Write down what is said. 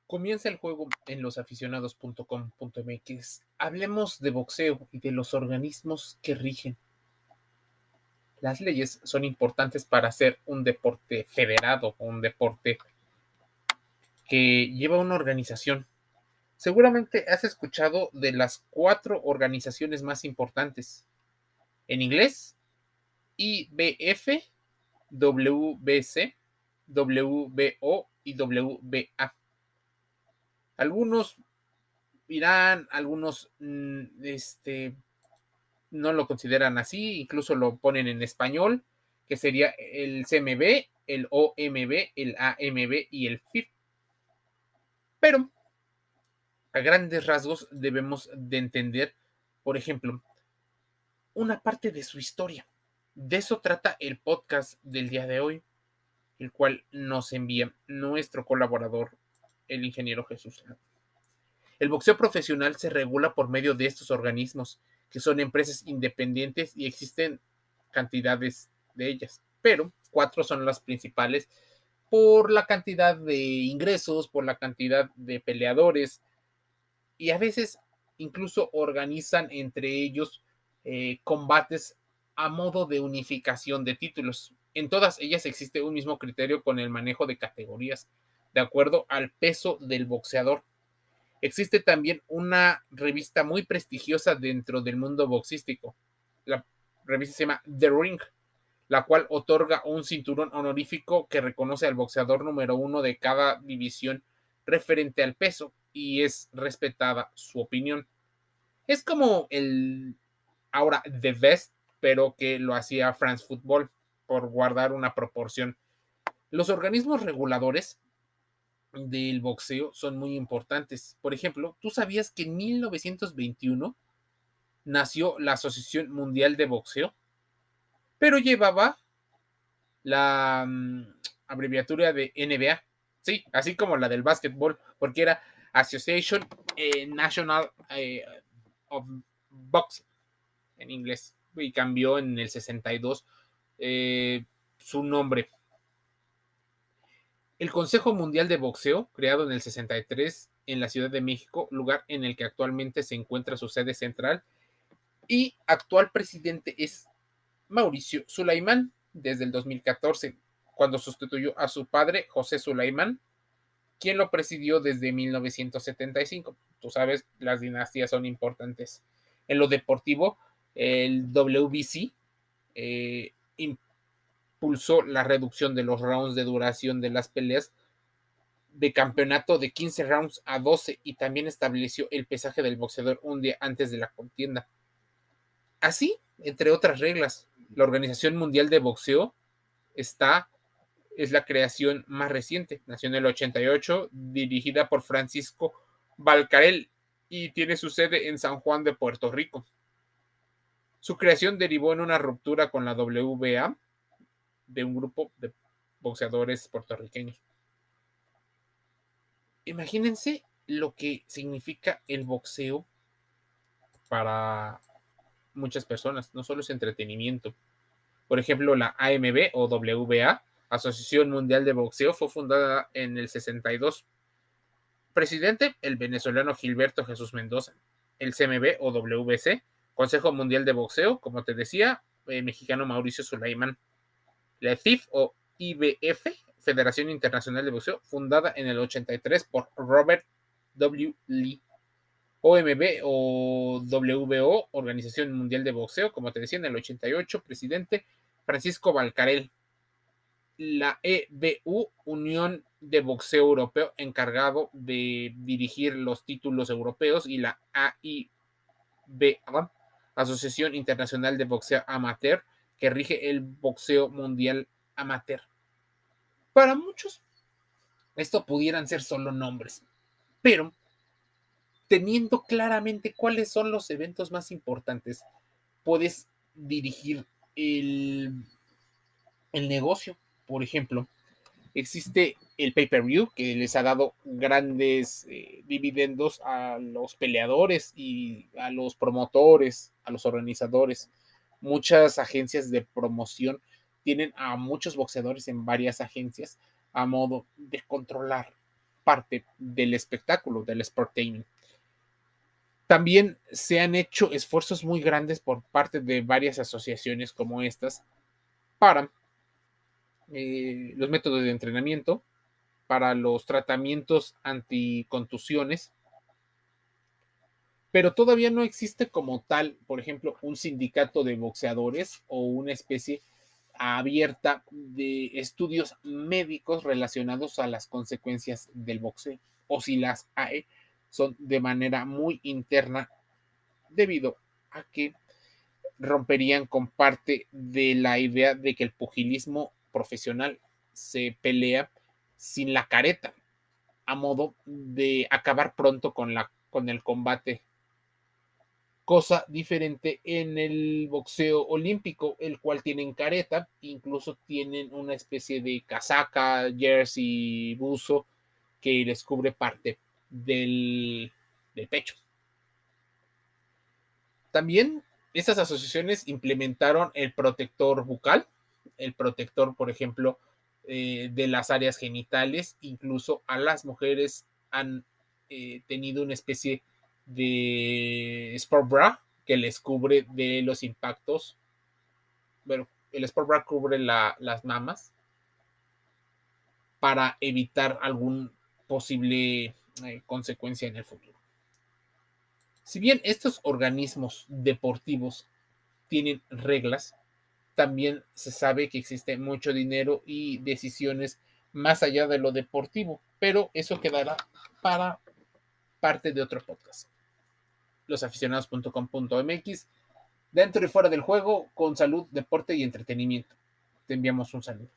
Comienza el juego en losaficionados.com.mx. Hablemos de boxeo y de los organismos que rigen. Las leyes son importantes para hacer un deporte federado o un deporte que lleva una organización. Seguramente has escuchado de las 4 organizaciones más importantes. En inglés, IBF, WBC, WBO y WBA. Algunos dirán, algunos no lo consideran así, incluso lo ponen en español, que sería el CMB, el OMB, el AMB y el FIF. Pero a grandes rasgos debemos de entender, por ejemplo, una parte de su historia. De eso trata el podcast del día de hoy, el cual nos envía nuestro colaborador, el ingeniero Jesús. El boxeo profesional se regula por medio de estos organismos, que son empresas independientes y existen cantidades de ellas, pero 4 son las principales por la cantidad de ingresos, por la cantidad de peleadores y a veces incluso organizan entre ellos combates a modo de unificación de títulos. En todas ellas existe un mismo criterio con el manejo de categorías, de acuerdo al peso del boxeador. Existe también una revista muy prestigiosa dentro del mundo boxístico. La revista se llama The Ring, la cual otorga un cinturón honorífico que reconoce al boxeador número 1 de cada división referente al peso y es respetada su opinión. Es como el ahora The Best, pero que lo hacía France Football por guardar una proporción. Los organismos reguladores del boxeo son muy importantes. Por ejemplo, ¿tú sabías que en 1921 nació la Asociación Mundial de Boxeo? Pero llevaba la abreviatura de NBA, sí, así como la del básquetbol, porque era Association National of Boxing en inglés, y cambió en el 62 su nombre. El Consejo Mundial de Boxeo, creado en el 63 en la Ciudad de México, lugar en el que actualmente se encuentra su sede central, y actual presidente es Mauricio Sulaimán desde el 2014, cuando sustituyó a su padre José Sulaimán, quien lo presidió desde 1975. Tú sabes, las dinastías son importantes. En lo deportivo, el WBC eh, impulsó la reducción de los rounds de duración de las peleas de campeonato de 15 rounds a 12 y también estableció el pesaje del boxeador un día antes de la contienda. Así, entre otras reglas, la Organización Mundial de Boxeo es la creación más reciente, nació en el 88, dirigida por Francisco Balcarel y tiene su sede en San Juan de Puerto Rico. Su creación derivó en una ruptura con la WBA de un grupo de boxeadores puertorriqueños. Imagínense lo que significa el boxeo para muchas personas, no solo es entretenimiento. Por ejemplo, la AMB o WBA, Asociación Mundial de Boxeo, fue fundada en el 62. Presidente, el venezolano Gilberto Jesús Mendoza. El CMB o WBC, Consejo Mundial de Boxeo, como te decía, el mexicano Mauricio Sulaimán. La FIF o IBF, Federación Internacional de Boxeo, fundada en el 83 por Robert W. Lee. OMB o WBO, Organización Mundial de Boxeo, como te decía, en el 88, presidente Francisco Balcarel. La EBU, Unión de Boxeo Europeo, encargado de dirigir los títulos europeos, y la AIBA, Asociación Internacional de Boxeo Amateur, que rige el boxeo mundial amateur. Para muchos, esto pudieran ser solo nombres, pero teniendo claramente cuáles son los eventos más importantes, puedes dirigir el negocio. Por ejemplo, existe el pay-per-view que les ha dado grandes dividendos a los peleadores y a los promotores, a los organizadores. Muchas agencias de promoción tienen a muchos boxeadores en varias agencias a modo de controlar parte del espectáculo, del sportainment. También se han hecho esfuerzos muy grandes por parte de varias asociaciones como estas para los métodos de entrenamiento, para los tratamientos anticontusiones, pero todavía no existe como tal, por ejemplo, un sindicato de boxeadores o una especie abierta de estudios médicos relacionados a las consecuencias del boxeo, o si las hay, son de manera muy interna debido a que romperían con parte de la idea de que el pugilismo profesional se pelea sin la careta, a modo de acabar pronto con el combate. Cosa diferente en el boxeo olímpico, el cual tienen careta, incluso tienen una especie de casaca, jersey, buzo, que les cubre parte del pecho. También estas asociaciones implementaron el protector bucal, el protector, por ejemplo, de las áreas genitales, incluso a las mujeres han tenido una especie de sport bra que les cubre de los impactos. Bueno, el sport bra cubre las mamas para evitar algún posible consecuencia en el futuro. Si bien estos organismos deportivos tienen reglas, también se sabe que existe mucho dinero y decisiones más allá de lo deportivo, pero eso quedará para parte de otro podcast. Losaficionados.com.mx, dentro y fuera del juego, con salud, deporte y entretenimiento. Te enviamos un saludo.